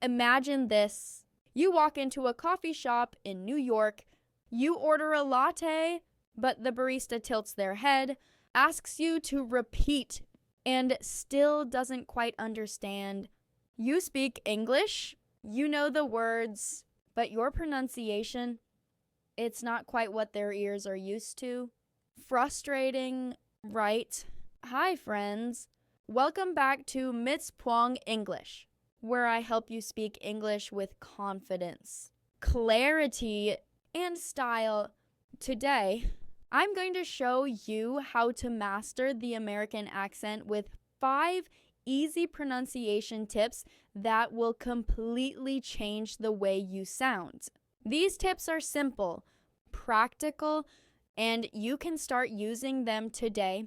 Imagine this. You walk into a coffee shop in New York. You order a latte, but the barista tilts their head, asks you to repeat, and still doesn't quite understand. You speak English, you know the words, but your pronunciation, it's not quite what their ears are used to. Frustrating, right? Hi, friends. Welcome back to Miss Puang English, where I help you speak English with confidence, clarity, and style. Today, I'm going to show you how to master the American accent with 5 easy pronunciation tips that will completely change the way you sound. These tips are simple, practical, and you can start using them today.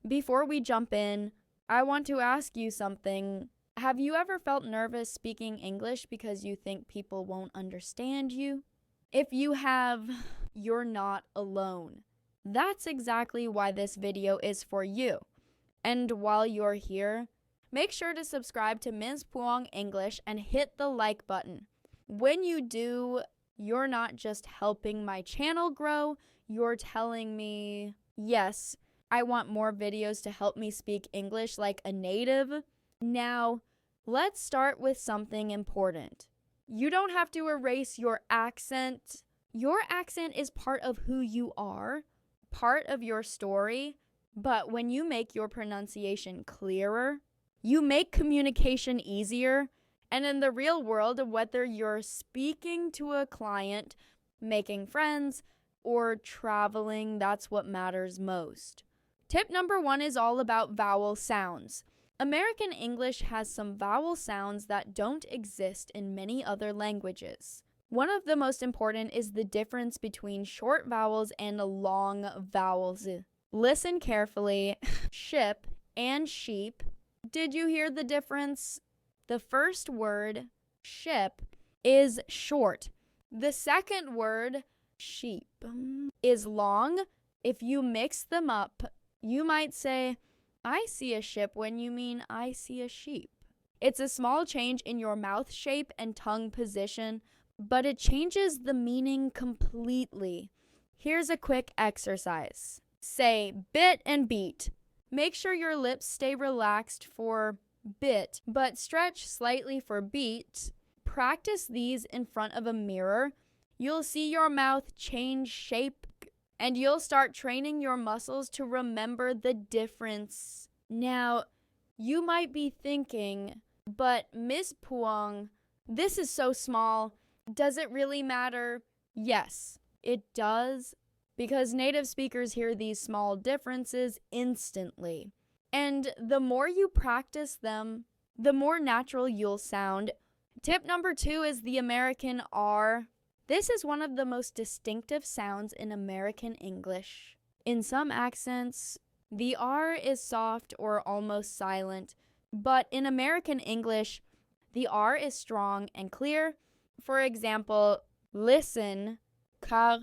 Before we jump in, I want to ask you something. Have you ever felt nervous speaking English because you think people won't understand you? If you have, you're not alone. That's exactly why this video is for you. And while you're here, make sure to subscribe to Ms. Puang English and hit the like button. When you do, you're not just helping my channel grow, you're telling me, yes, I want more videos to help me speak English like a native. Now, let's start with something important. You don't have to erase your accent. Your accent is part of who you are, part of your story, but when you make your pronunciation clearer, you make communication easier, and in the real world, whether you're speaking to a client, making friends, or traveling, that's what matters most. Tip number 1 is all about vowel sounds. American English has some vowel sounds that don't exist in many other languages. One of the most important is the difference between short vowels and long vowels. Listen carefully. Ship and sheep. Did you hear the difference? The first word, ship, is short. The second word, sheep, is long. If you mix them up, you might say, I see a ship when you mean I see a sheep. It's a small change in your mouth shape and tongue position, but it changes the meaning completely. Here's a quick exercise. Say bit and beat. Make sure your lips stay relaxed for bit, but stretch slightly for beat. Practice these in front of a mirror. You'll see your mouth change shape, and you'll start training your muscles to remember the difference. Now, you might be thinking, but Miss Puang, this is so small. Does it really matter? Yes, it does, because native speakers hear these small differences instantly. And the more you practice them, the more natural you'll sound. Tip number 2 is the American R. This is one of the most distinctive sounds in American English. In some accents, the R is soft or almost silent, but in American English, the R is strong and clear. For example, listen, car,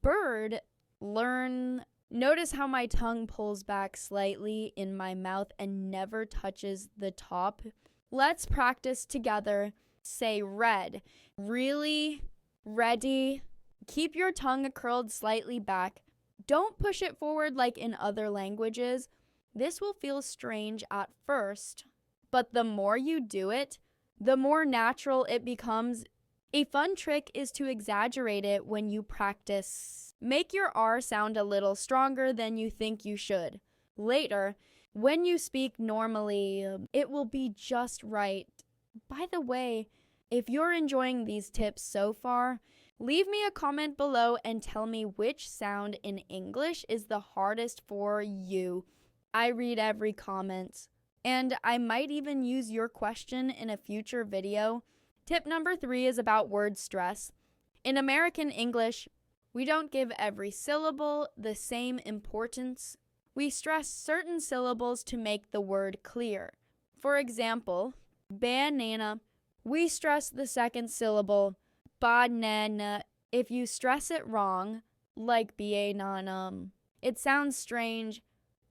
bird, learn. Notice how my tongue pulls back slightly in my mouth and never touches the top. Let's practice together. Say red. Really? Ready? Keep your tongue curled slightly back. Don't push it forward like in other languages. This will feel strange at first, but the more you do it, the more natural it becomes. A fun trick is to exaggerate it when you practice. Make your R sound a little stronger than you think you should. Later, when you speak normally, it will be just right. By the way, if you're enjoying these tips so far, leave me a comment below and tell me which sound in English is the hardest for you. I read every comment, and I might even use your question in a future video. Tip number 3 is about word stress. In American English, we don't give every syllable the same importance. We stress certain syllables to make the word clear. For example, banana, we stress the second syllable, banana. If you stress it wrong, like banana, it sounds strange.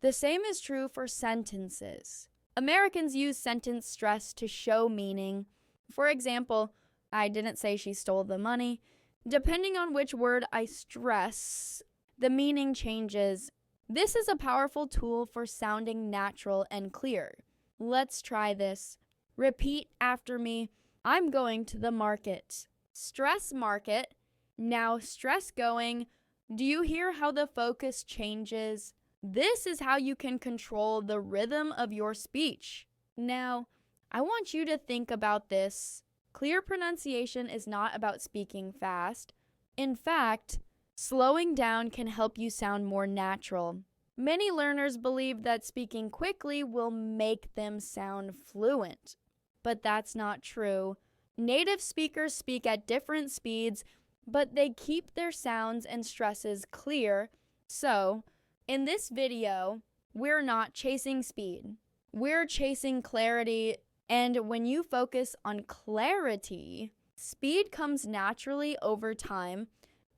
The same is true for sentences. Americans use sentence stress to show meaning. For example, I didn't say she stole the money. Depending on which word I stress, the meaning changes. This is a powerful tool for sounding natural and clear. Let's try this. Repeat after me. I'm going to the market. Stress market. Now stress going. Do you hear how the focus changes? This is how you can control the rhythm of your speech. Now, I want you to think about this. Clear pronunciation is not about speaking fast. In fact, slowing down can help you sound more natural. Many learners believe that speaking quickly will make them sound fluent, but that's not true. Native speakers speak at different speeds, but they keep their sounds and stresses clear. So, in this video, we're not chasing speed. We're chasing clarity, and when you focus on clarity, speed comes naturally over time.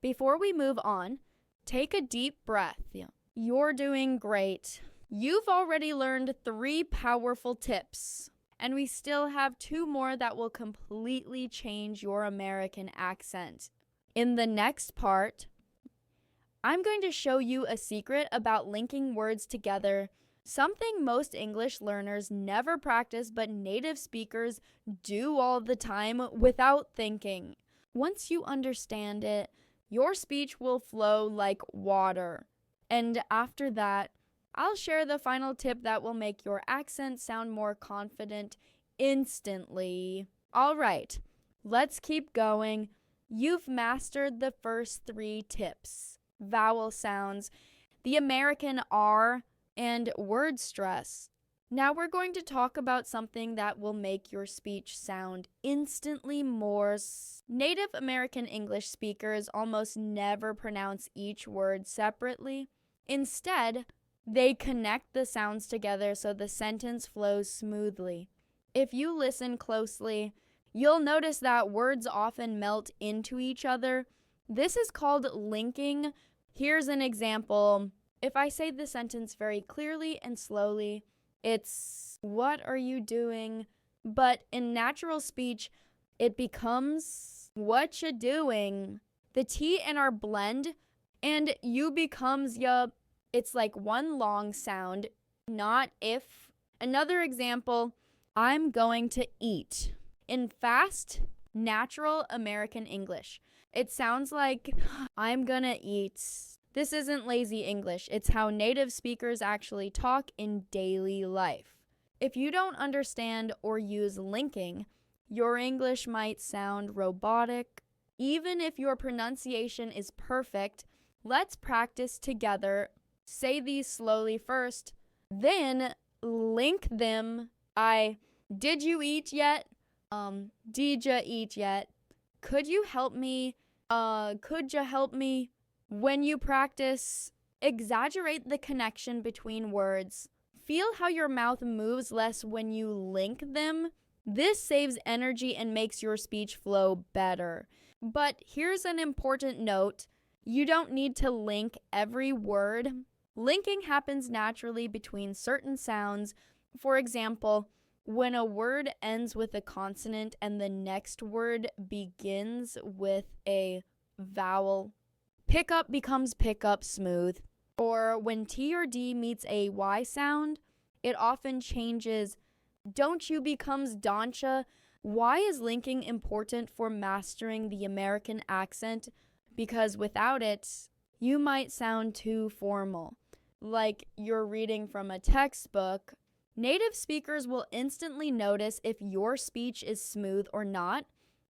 Before we move on, take a deep breath. You're doing great. You've already learned 3 powerful tips, and we still have 2 more that will completely change your American accent. In the next part, I'm going to show you a secret about linking words together, something most English learners never practice but native speakers do all the time without thinking. Once you understand it, your speech will flow like water. And after that, I'll share the final tip that will make your accent sound more confident instantly. All right, let's keep going. You've mastered the first 3 tips: vowel sounds, the American R, and word stress. Now we're going to talk about something that will make your speech sound instantly more. Native American English speakers almost never pronounce each word separately. Instead, they connect the sounds together so the sentence flows smoothly. If you listen closely, you'll notice that words often melt into each other. This is called linking. Here's an example. If I say the sentence very clearly and slowly, it's, "What are you doing?" But in natural speech, it becomes, "What you doing?" The T and R blend, and you becomes ya. It's like one long sound, not if. Another example, "I'm going to eat." In fast, natural American English, it sounds like, "I'm gonna eat." This isn't lazy English. It's how native speakers actually talk in daily life. If you don't understand or use linking, your English might sound robotic. Even if your pronunciation is perfect, let's practice together. Say these slowly first, then link them. Did you eat yet? Did ya eat yet? Could you help me? Could ya help me? When you practice, exaggerate the connection between words. Feel how your mouth moves less when you link them. This saves energy and makes your speech flow better. But here's an important note. You don't need to link every word. Linking happens naturally between certain sounds. For example, when a word ends with a consonant and the next word begins with a vowel, pickup becomes pickup smooth. Or when T or D meets a Y sound, it often changes. Don't you becomes don'tcha. Why is linking important for mastering the American accent? Because without it, you might sound too formal, like you're reading from a textbook. Native speakers will instantly notice if your speech is smooth or not.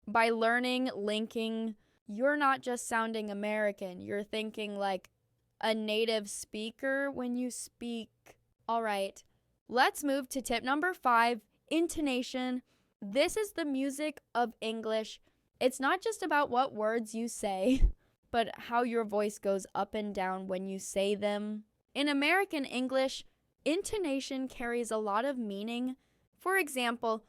By learning linking, you're not just sounding American, you're thinking like a native speaker when you speak. All right, let's move to tip number 5, intonation. This is the music of English. It's not just about what words you say, but how your voice goes up and down when you say them. In American English, intonation carries a lot of meaning. For example,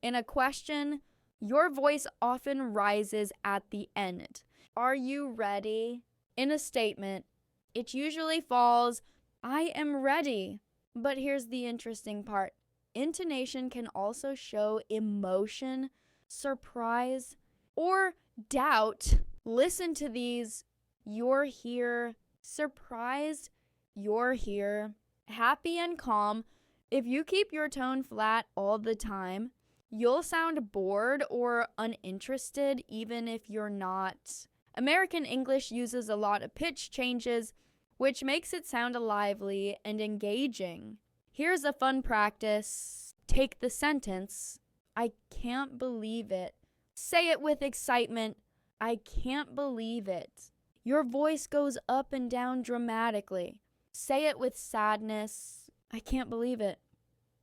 in a question, your voice often rises at the end. Are you ready? In a statement, it usually falls, I am ready. But here's the interesting part. Intonation can also show emotion. surprise, or doubt. Listen to these. You're here. Surprised, you're here. Happy and calm. If you keep your tone flat all the time, you'll sound bored or uninterested even if you're not. American English uses a lot of pitch changes, which makes it sound lively and engaging. Here's a fun practice. Take the sentence, I can't believe it. Say it with excitement, I can't believe it. Your voice goes up and down dramatically. Say it with sadness, I can't believe it.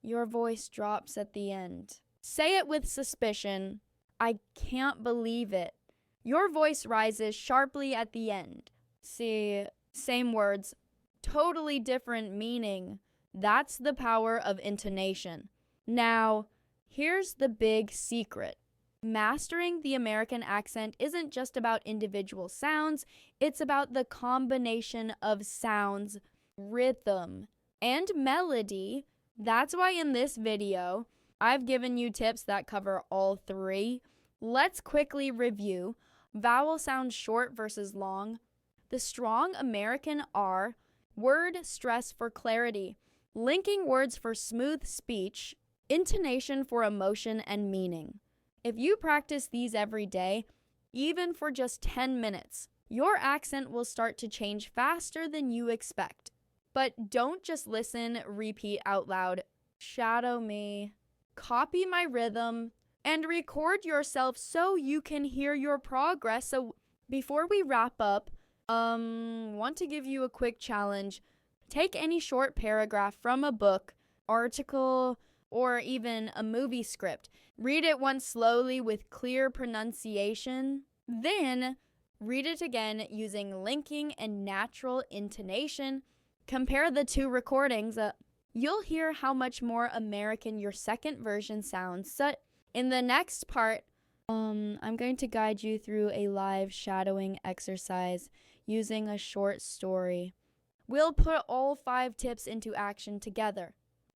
Your voice drops at the end. Say it with suspicion, I can't believe it. Your voice rises sharply at the end. See, same words, totally different meaning. That's the power of intonation. Now, here's the big secret. Mastering the American accent isn't just about individual sounds, it's about the combination of sounds, rhythm, and melody. That's why in this video, I've given you tips that cover all three. Let's quickly review. Vowel sounds short versus long. The strong American R. Word stress for clarity. Linking words for smooth speech. Intonation for emotion and meaning. If you practice these every day, even for just 10 minutes, your accent will start to change faster than you expect. But don't just listen, repeat out loud. Shadow me. Copy my rhythm. And record yourself so you can hear your progress. So before we wrap up, want to give you a quick challenge. Take any short paragraph from a book, article, or even a movie script. Read it once slowly with clear pronunciation. Then read it again using linking and natural intonation. Compare the two recordings. You'll hear how much more American your second version sounds. So in the next part, I'm going to guide you through a live shadowing exercise using a short story. We'll put all 5 tips into action together.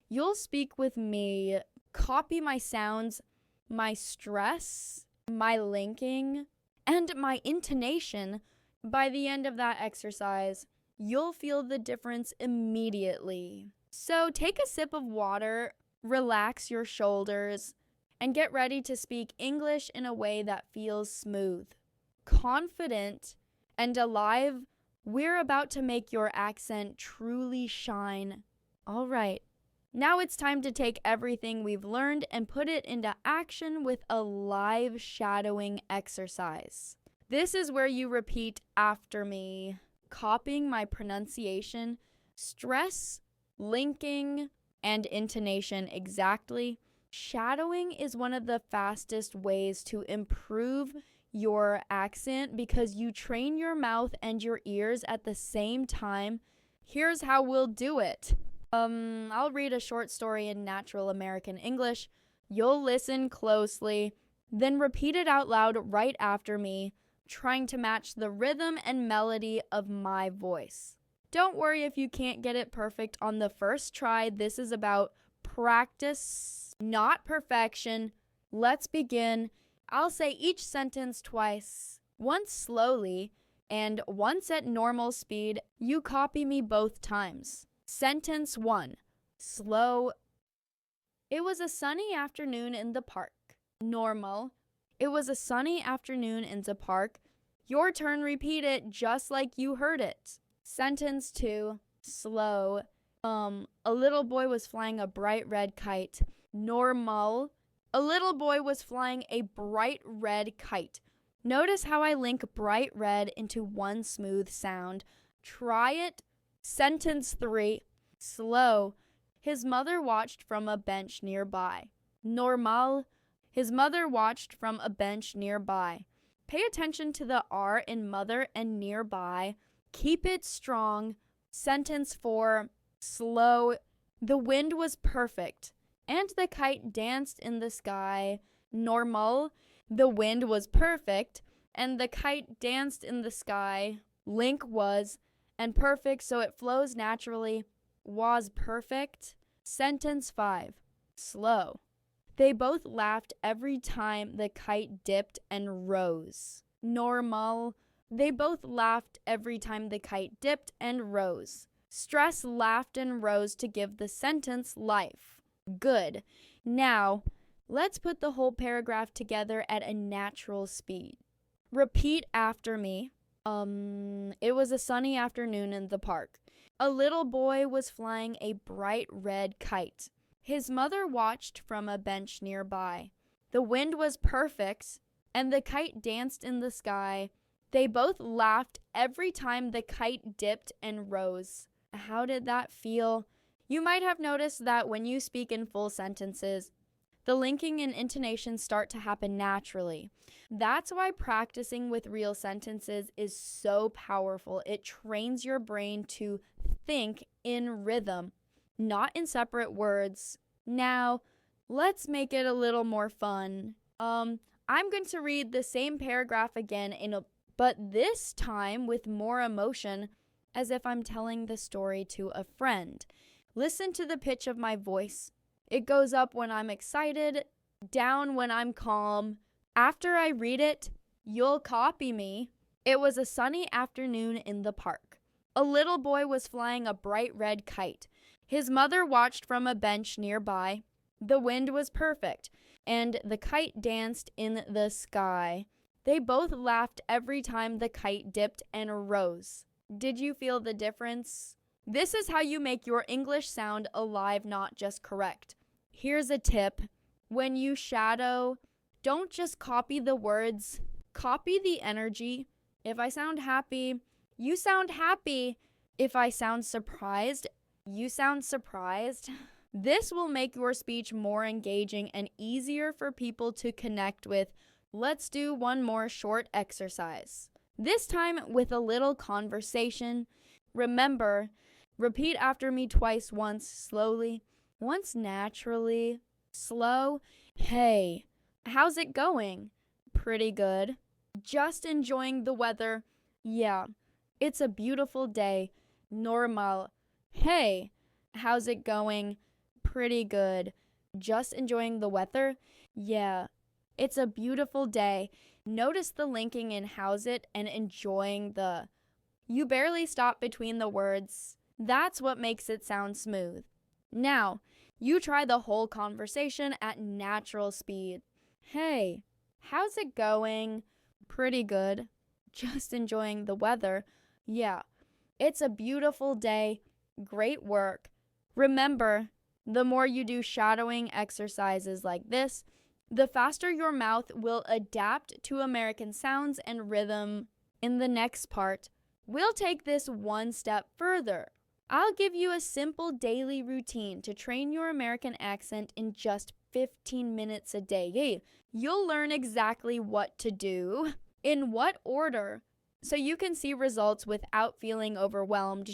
You'll speak with me, copy my sounds, my stress, my linking, and my intonation. By the end of that exercise, you'll feel the difference immediately. So take a sip of water, relax your shoulders, and get ready to speak English in a way that feels smooth, confident, and alive. We're about to make your accent truly shine. All right, now it's time to take everything we've learned and put it into action with a live shadowing exercise. This is where you repeat after me, copying my pronunciation, stress, linking, and intonation exactly. Shadowing is one of the fastest ways to improve your accent because you train your mouth and your ears at the same time. Here's how we'll do it. I'll read a short story in natural American English. You'll listen closely, then repeat it out loud right after me, trying to match the rhythm and melody of my voice. Don't worry if you can't get it perfect on the first try. This is about practice, not perfection. Let's begin. I'll say each sentence twice, once slowly, and once at normal speed. You copy me both times. Sentence 1. Slow. It was a sunny afternoon in the park. Normal. It was a sunny afternoon in the park. Your turn, repeat it just like you heard it. Sentence 2. Slow. A little boy was flying a bright red kite. Normal. A little boy was flying a bright red kite. Notice how I link bright red into one smooth sound. Try it. Sentence 3. Slow. His mother watched from a bench nearby. Normal. His mother watched from a bench nearby. Pay attention to the R in mother and nearby. Keep it strong. Sentence 4. Slow. The wind was perfect, and the kite danced in the sky. Normal. The wind was perfect, and the kite danced in the sky. Link was, and perfect, so it flows naturally. Was perfect. Sentence 5. Slow. They both laughed every time the kite dipped and rose. Normal. They both laughed every time the kite dipped and rose. Stress laughed and rose to give the sentence life. Good. Now, let's put the whole paragraph together at a natural speed. Repeat after me. It was a sunny afternoon in the park. A little boy was flying a bright red kite. His mother watched from a bench nearby. The wind was perfect, and the kite danced in the sky. They both laughed every time the kite dipped and rose. How did that feel? You might have noticed that when you speak in full sentences, the linking and intonation start to happen naturally. That's why practicing with real sentences is so powerful. It trains your brain to think in rhythm, not in separate words. Now, let's make it a little more fun. I'm going to read the same paragraph again but this time with more emotion, as if I'm telling the story to a friend. Listen to the pitch of my voice. It goes up when I'm excited, down when I'm calm. After I read it, you'll copy me. It was a sunny afternoon in the park. A little boy was flying a bright red kite. His mother watched from a bench nearby. The wind was perfect, and the kite danced in the sky. They both laughed every time the kite dipped and rose. Did you feel the difference? This is how you make your English sound alive, not just correct. Here's a tip. When you shadow, don't just copy the words. Copy the energy. If I sound happy, you sound happy. If I sound surprised, you sound surprised. This will make your speech more engaging and easier for people to connect with. Let's do one more short exercise. This time with a little conversation. Remember, repeat after me twice, once slowly, once naturally. Slow. Hey, how's it going? Pretty good. Just enjoying the weather. Yeah, it's a beautiful day. Normal. Hey, how's it going? Pretty good. Just enjoying the weather? Yeah, it's a beautiful day. Notice the linking in how's it and enjoying the. You barely stop between the words. That's what makes it sound smooth. Now, you try the whole conversation at natural speed. Hey, how's it going? Pretty good. Just enjoying the weather. Yeah, it's a beautiful day. Great work. Remember, the more you do shadowing exercises like this, the faster your mouth will adapt to American sounds and rhythm. In the next part, we'll take this one step further. I'll give you a simple daily routine to train your American accent in just 15 minutes a day. You'll learn exactly what to do, in what order, so you can see results without feeling overwhelmed.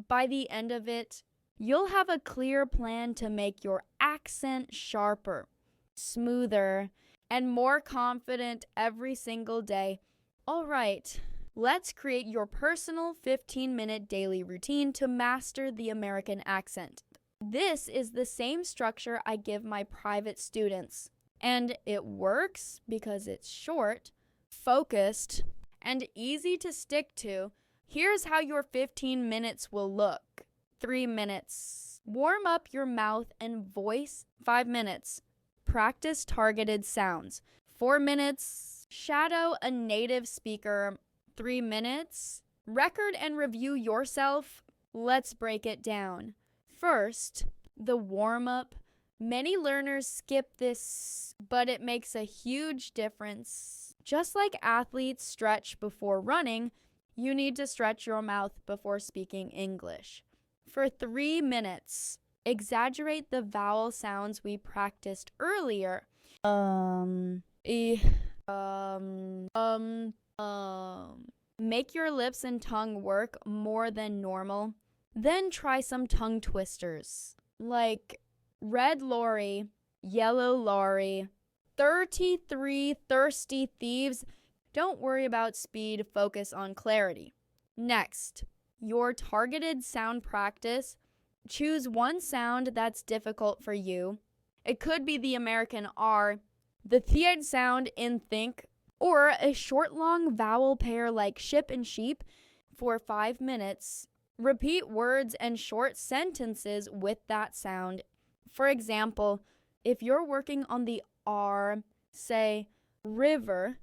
By the end of it, you'll have a clear plan to make your accent sharper, smoother, and more confident every single day. All right, let's create your personal 15-minute daily routine to master the American accent. This is the same structure I give my private students, and it works because it's short, focused, and easy to stick to. Here's how your 15 minutes will look. 3 minutes. Warm up your mouth and voice. 5 minutes. Practice targeted sounds. 4 minutes. Shadow a native speaker. 3 minutes. Record and review yourself. Let's break it down. First, the warm-up. Many learners skip this, but it makes a huge difference. Just like athletes stretch before running, you need to stretch your mouth before speaking English. For 3 minutes, exaggerate the vowel sounds we practiced earlier. Make your lips and tongue work more than normal. Then try some tongue twisters, like red lorry, yellow lorry, 33 thirsty thieves. Don't worry about speed, focus on clarity. Next, your targeted sound practice. Choose one sound that's difficult for you It could be the American R, the th sound in think, or a short long vowel pair like ship and sheep for 5 minutes. Repeat words and short sentences with that sound. For example, if you're working on the R, say river,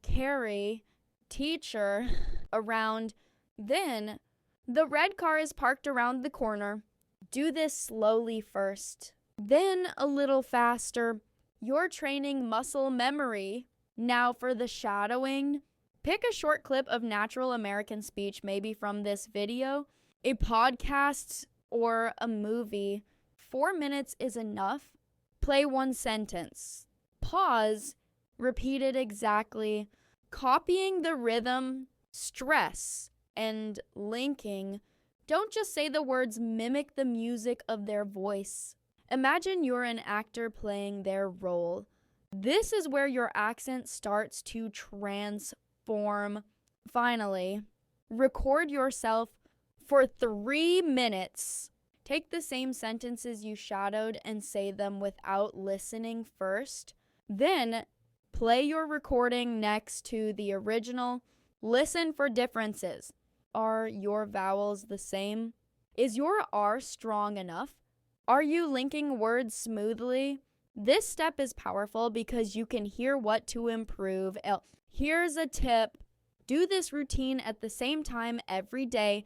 carry, teacher, around, then the red car is parked around the corner. Do this slowly first, then a little faster. You're training muscle memory. Now for the shadowing. Pick a short clip of natural American speech, maybe from this video, a podcast, or a movie. 4 minutes is enough. Play one sentence. Pause. Repeat it exactly. Copying the rhythm, stress, and linking. Don't just say the words, mimic the music of their voice. Imagine you're an actor playing their role. This is where your accent starts to transform. Finally, record yourself for 3 minutes. Take the same sentences you shadowed and say them without listening first. Then, play your recording next to the original. Listen for differences. Are your vowels the same? Is your R strong enough? Are you linking words smoothly? This step is powerful because you can hear what to improve. Here's a tip. Do this routine at the same time every day.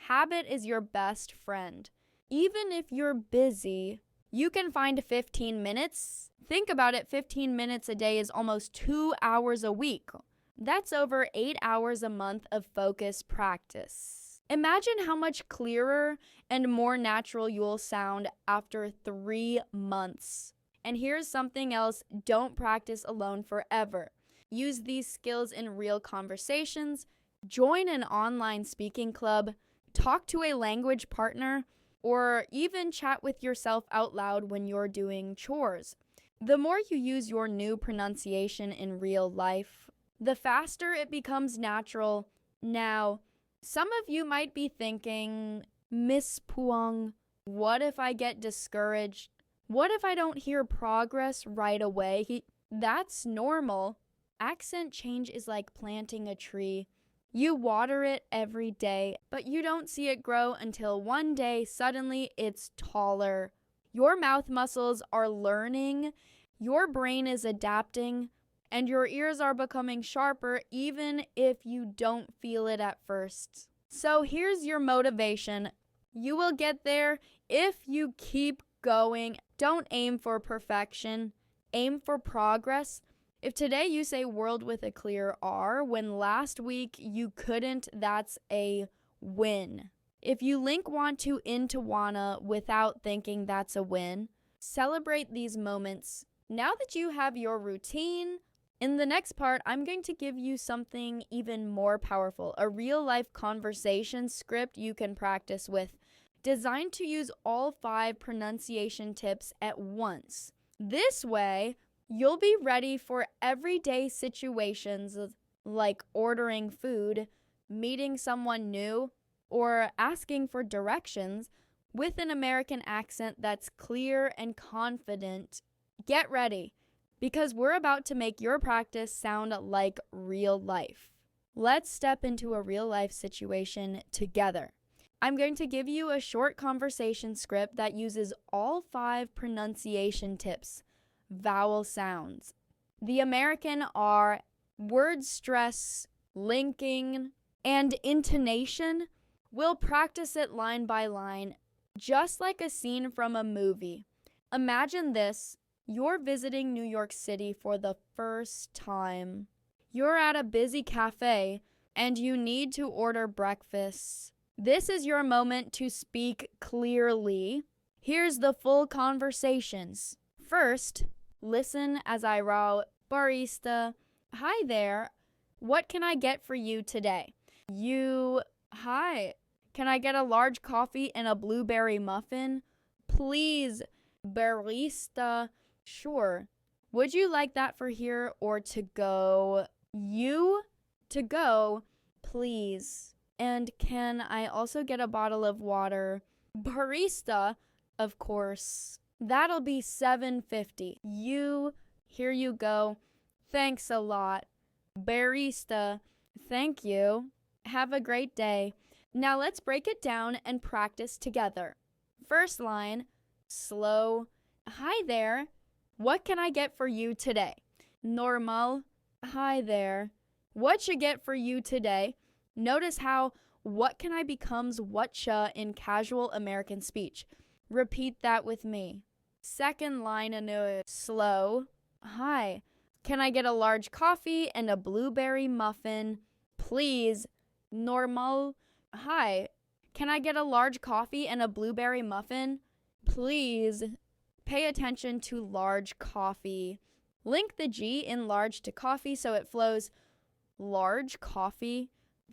Habit is your best friend. Even if you're busy, you can find 15 minutes. Think about it, 15 minutes a day is almost 2 hours a week. That's over 8 hours a month of focused practice. Imagine how much clearer and more natural you'll sound after 3 months. And here's something else, don't practice alone forever. Use these skills in real conversations, join an online speaking club, talk to a language partner, or even chat with yourself out loud when you're doing chores. The more you use your new pronunciation in real life, the faster it becomes natural. Now, some of you might be thinking, Miss Puang, what if I get discouraged? What if I don't hear progress right away? That's normal. Accent change is like planting a tree. You water it every day, but you don't see it grow until one day suddenly it's taller. Your mouth muscles are learning, your brain is adapting, and your ears are becoming sharper even if you don't feel it at first. So here's your motivation. You will get there if you keep going. Don't aim for perfection. Aim for progress. If today you say world with a clear R, when last week you couldn't, that's a win. If you link want to into wanna without thinking, that's a win. Celebrate these moments. Now that you have your routine, in the next part, I'm going to give you something even more powerful, a real-life conversation script you can practice with, designed to use all 5 pronunciation tips at once. This way, you'll be ready for everyday situations like ordering food, meeting someone new, or asking for directions with an American accent that's clear and confident. Get ready, because we're about to make your practice sound like real life. Let's step into a real life situation together. I'm going to give you a short conversation script that uses all 5 pronunciation tips, vowel sounds. The American R, word stress, linking, and intonation. We'll practice it line by line, just like a scene from a movie. Imagine this. You're visiting New York City for the first time. You're at a busy cafe and you need to order breakfast. This is your moment to speak clearly. Here's the full conversations. First, listen as I row, barista, hi there, what can I get for you today? You, hi, can I get a large coffee and a blueberry muffin? Please, barista. Sure. Would you like that for here or to go? You, to go, please. And can I also get a bottle of water? Barista, of course. That'll be 750. Here you go. Thanks a lot. Barista, thank you. Have a great day. Now let's break it down and practice together. First line, slow. Hi there. What can I get for you today? Normal. Hi there. What should get for you today? Notice how what can I becomes whatcha in casual American speech. Repeat that with me. Second line, slow. Hi. Can I get a large coffee and a blueberry muffin, please? Normal. Hi. Can I get a large coffee and a blueberry muffin, please? Pay attention to large coffee. Link the G in large to coffee so it flows large coffee.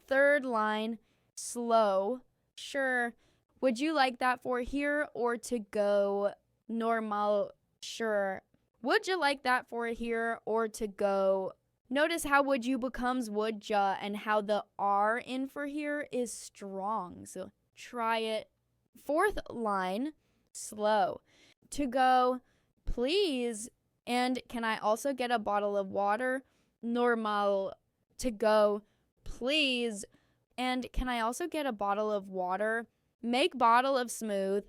Third line, slow. Sure. Would you like that for here or to go? Normal. Sure. Would you like that for here or to go? Notice how would you becomes would ya and how the R in for here is strong. So try it. Fourth line, slow. To go, please. And can I also get a bottle of water? Normal. To go, please. And can I also get a bottle of water? Make bottle of smooth.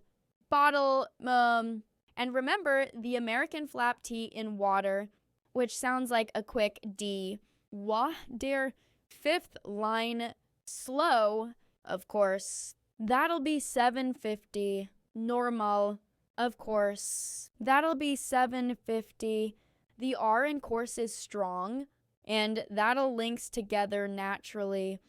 Bottle, and remember the American flap T in water, which sounds like a quick D. Der. Fifth line, slow, of course. That'll be 750. Normal, of course. That'll be 750. The R in course is strong, and that'll links together naturally.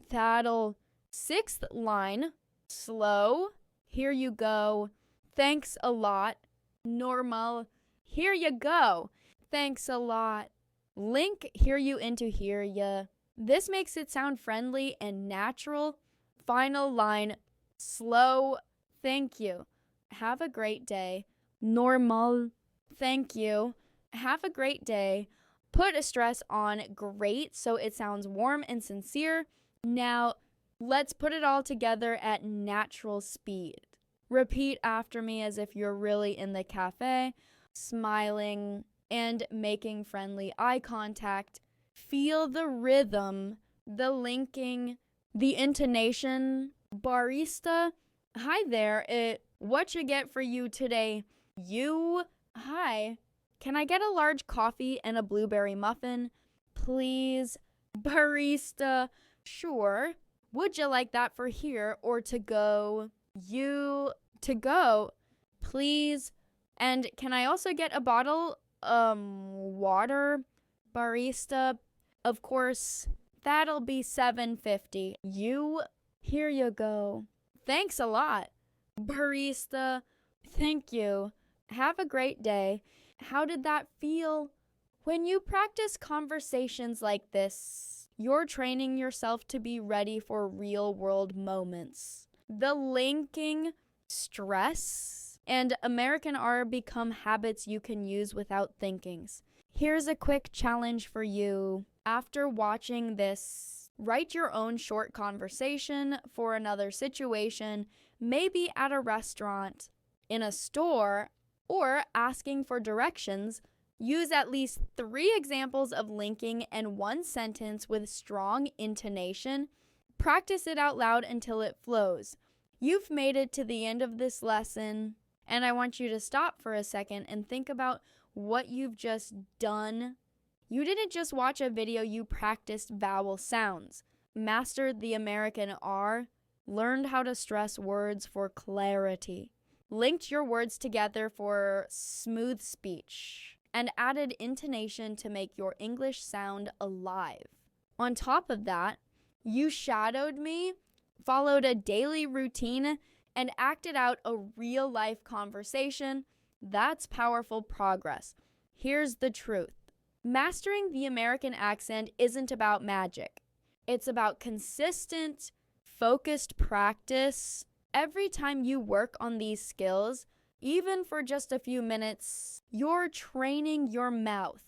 That'll. Sixth line, slow. Here you go. Thanks a lot. Normal. Here you go. Thanks a lot. Link hear you into hear ya. This makes it sound friendly and natural. Final line, slow. Thank you. Have a great day. Normal. Thank you. Have a great day. Put a stress on great so it sounds warm and sincere. Now, let's put it all together at natural speed. Repeat after me as if you're really in the cafe, smiling and making friendly eye contact. Feel the rhythm, the linking, the intonation. Barista, hi there. What you get for you today? Hi. Can I get a large coffee and a blueberry muffin, please? Barista, sure. Would you like that for here or to go? To go, please. And can I also get a bottle, water? Barista, of course. That'll be 750. Here you go. Thanks a lot. Barista, thank you. Have a great day. How did that feel? When you practice conversations like this, you're training yourself to be ready for real-world moments. The linking, stress, and American R become habits you can use without thinkings. Here's a quick challenge for you. After watching this, write your own short conversation for another situation, maybe at a restaurant, in a store, or asking for directions. Use at least 3 examples of linking and 1 sentence with strong intonation. Practice it out loud until it flows. You've made it to the end of this lesson, and I want you to stop for a second and think about what you've just done. You didn't just watch a video, you practiced vowel sounds, mastered the American R, learned how to stress words for clarity, linked your words together for smooth speech, and added intonation to make your English sound alive. On top of that, you shadowed me, followed a daily routine, and acted out a real-life conversation. That's powerful progress. Here's the truth. Mastering the American accent isn't about magic. It's about consistent, focused practice. Every time you work on these skills, even for just a few minutes, you're training your mouth,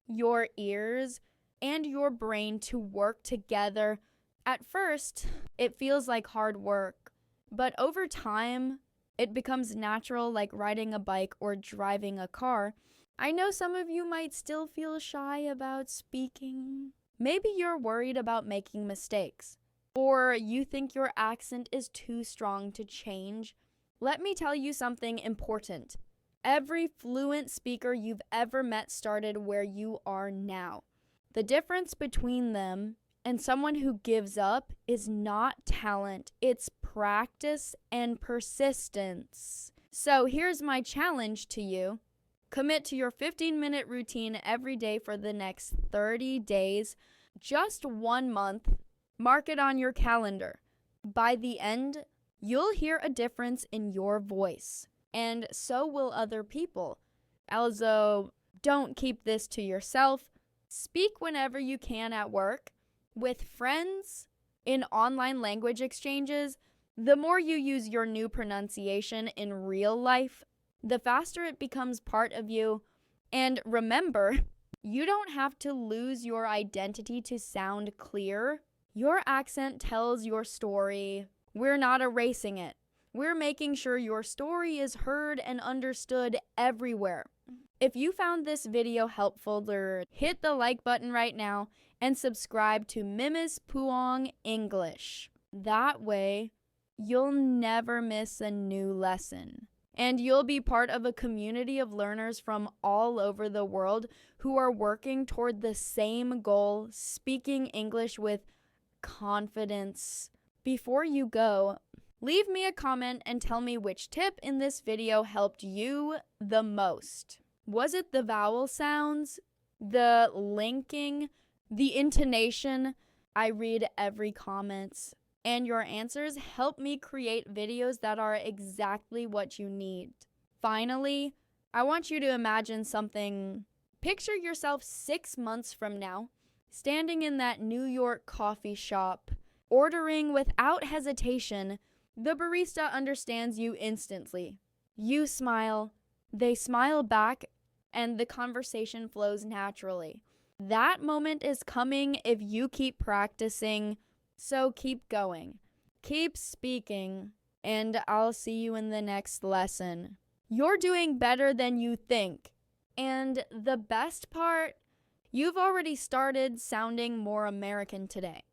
your ears, and your brain to work together. At first, it feels like hard work, but over time, It becomes natural, like riding a bike or driving a car. I know some of you might still feel shy about speaking. Maybe you're worried about making mistakes, or you think your accent is too strong to change. Let me tell you something important. Every fluent speaker you've ever met started where you are now. The difference between them and someone who gives up is not talent, it's practice and persistence. So here's my challenge to you. Commit to your 15-minute routine every day for the next 30 days, just 1 month. Mark it on your calendar. By the end, you'll hear a difference in your voice, and so will other people. Also, don't keep this to yourself. Speak whenever you can at work, with friends, in online language exchanges. The more you use your new pronunciation in real life, the faster it becomes part of you. And remember, you don't have to lose your identity to sound clear. Your accent tells your story. We're not erasing it. We're making sure your story is heard and understood everywhere. If you found this video helpful, hit the like button right now and subscribe to Mimis Puong English. That way, you'll never miss a new lesson. And you'll be part of a community of learners from all over the world who are working toward the same goal, speaking English with confidence. Before you go, leave me a comment and tell me which tip in this video helped you the most. Was it the vowel sounds, the linking, the intonation? I read every comment, and your answers help me create videos that are exactly what you need. Finally, I want you to imagine something. Picture yourself 6 months from now, standing in that New York coffee shop, ordering without hesitation. The barista understands you instantly. You smile, they smile back, and the conversation flows naturally. That moment is coming if you keep practicing, so keep going. Keep speaking, and I'll see you in the next lesson. You're doing better than you think. And the best part, you've already started sounding more American today.